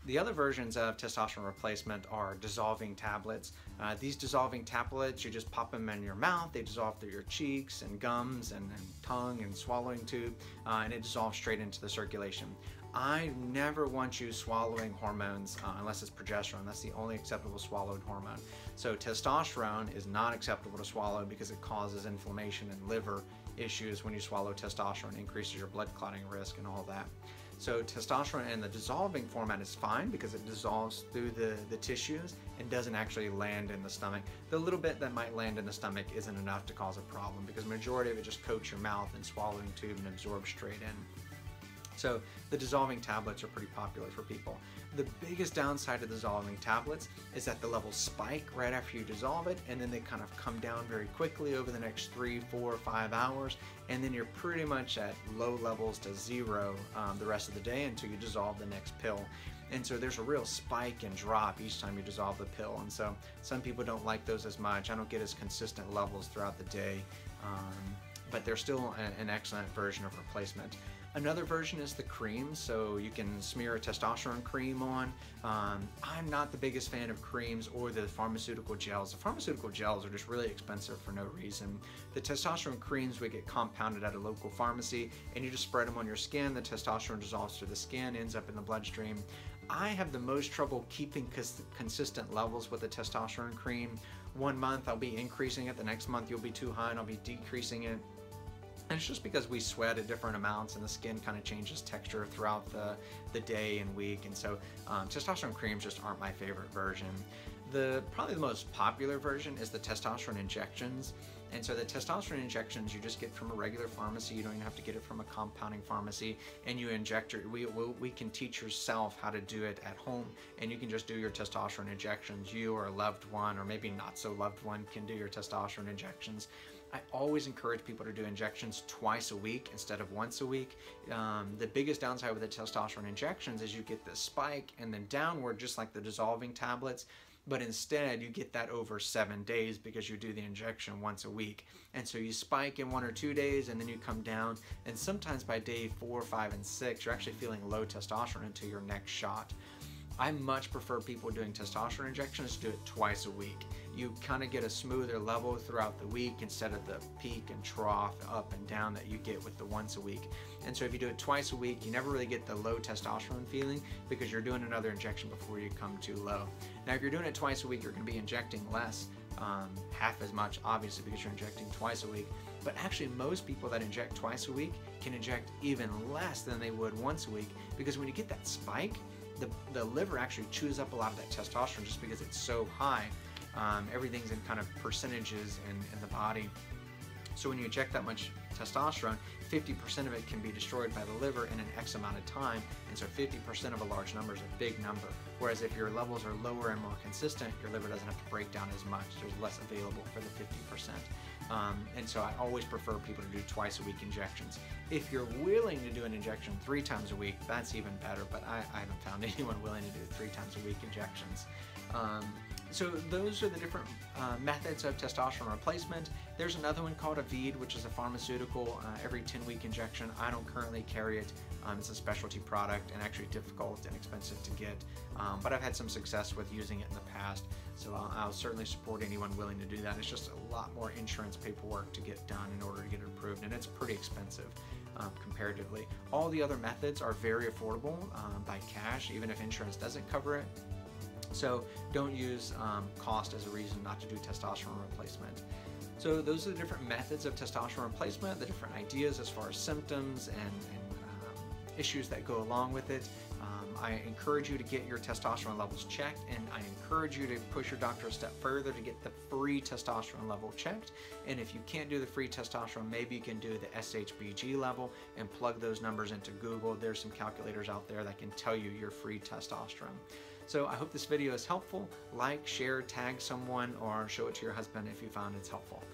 The other versions of testosterone replacement are dissolving tablets. These dissolving tablets, you just pop them in your mouth, they dissolve through your cheeks and gums and tongue and swallowing tube, and it dissolves straight into the circulation. I never want you swallowing hormones unless it's progesterone. That's the only acceptable swallowed hormone. So testosterone is not acceptable to swallow because it causes inflammation and liver issues when you swallow testosterone, increases your blood clotting risk and all that. So testosterone in the dissolving format is fine because it dissolves through the tissues and doesn't actually land in the stomach. The little bit that might land in the stomach isn't enough to cause a problem because the majority of it just coats your mouth and swallowing tube and absorbs straight in. So the dissolving tablets are pretty popular for people. The biggest downside of dissolving tablets is that the levels spike right after you dissolve it, and then they kind of come down very quickly over the next 3, 4, 5 hours, and then you're pretty much at low levels to zero the rest of the day until you dissolve the next pill. And so there's a real spike and drop each time you dissolve the pill, and so some people don't like those as much. I don't get as consistent levels throughout the day, but they're still an excellent version of replacement. Another version is the cream, so you can smear a testosterone cream on. I'm not the biggest fan of creams or the pharmaceutical gels. The pharmaceutical gels are just really expensive for no reason. The testosterone creams would get compounded at a local pharmacy, and you just spread them on your skin. The testosterone dissolves through the skin, ends up in the bloodstream. I have the most trouble keeping consistent levels with the testosterone cream. 1 month I'll be increasing it, the next month you'll be too high and I'll be decreasing it. And it's just because we sweat at different amounts and the skin kind of changes texture throughout the day and week, and so testosterone creams just aren't my favorite version. Probably the most popular version is the testosterone injections. And so the testosterone injections you just get from a regular pharmacy. You don't even have to get it from a compounding pharmacy, and you inject we can teach yourself how to do it at home, and you can just do your testosterone injections. You or a loved one, or maybe not so loved one, can do your testosterone injections. I always encourage people to do injections twice a week instead of once a week. The biggest downside with the testosterone injections is you get the spike and then downward just like the dissolving tablets, but instead you get that over 7 days because you do the injection once a week. And so you spike in 1 or 2 days and then you come down, and sometimes by day 4, 5, and 6 you're actually feeling low testosterone until your next shot. I much prefer people doing testosterone injections to do it twice a week. You kind of get a smoother level throughout the week instead of the peak and trough up and down that you get with the once a week. And so if you do it twice a week, you never really get the low testosterone feeling because you're doing another injection before you come too low. Now if you're doing it twice a week, you're going to be injecting less, half as much obviously because you're injecting twice a week. But actually most people that inject twice a week can inject even less than they would once a week, because when you get that spike, the liver actually chews up a lot of that testosterone just because it's so high. Everything's in kind of percentages in the body. So when you inject that much testosterone, 50% of it can be destroyed by the liver in an X amount of time, and so 50% of a large number is a big number. Whereas if your levels are lower and more consistent, your liver doesn't have to break down as much. There's less available for the 50%. And so I always prefer people to do twice a week injections. If you're willing to do an injection 3 times a week, that's even better, but I haven't found anyone willing to do 3 times a week injections. So those are the different methods of testosterone replacement. There's another one called Avid, which is a pharmaceutical every 10-week injection. I don't currently carry it. It's a specialty product and actually difficult and expensive to get, but I've had some success with using it in the past, so I'll certainly support anyone willing to do that. It's just a lot more insurance paperwork to get done in order to get it approved, and it's pretty expensive comparatively. All the other methods are very affordable by cash, even if insurance doesn't cover it. So don't use cost as a reason not to do testosterone replacement. So those are the different methods of testosterone replacement, the different ideas as far as symptoms and issues that go along with it. I encourage you to get your testosterone levels checked, and I encourage you to push your doctor a step further to get the free testosterone level checked. And if you can't do the free testosterone, maybe you can do the SHBG level and plug those numbers into Google. There's some calculators out there that can tell you your free testosterone. So I hope this video is helpful. Like, share, tag someone, or show it to your husband if you found it's helpful.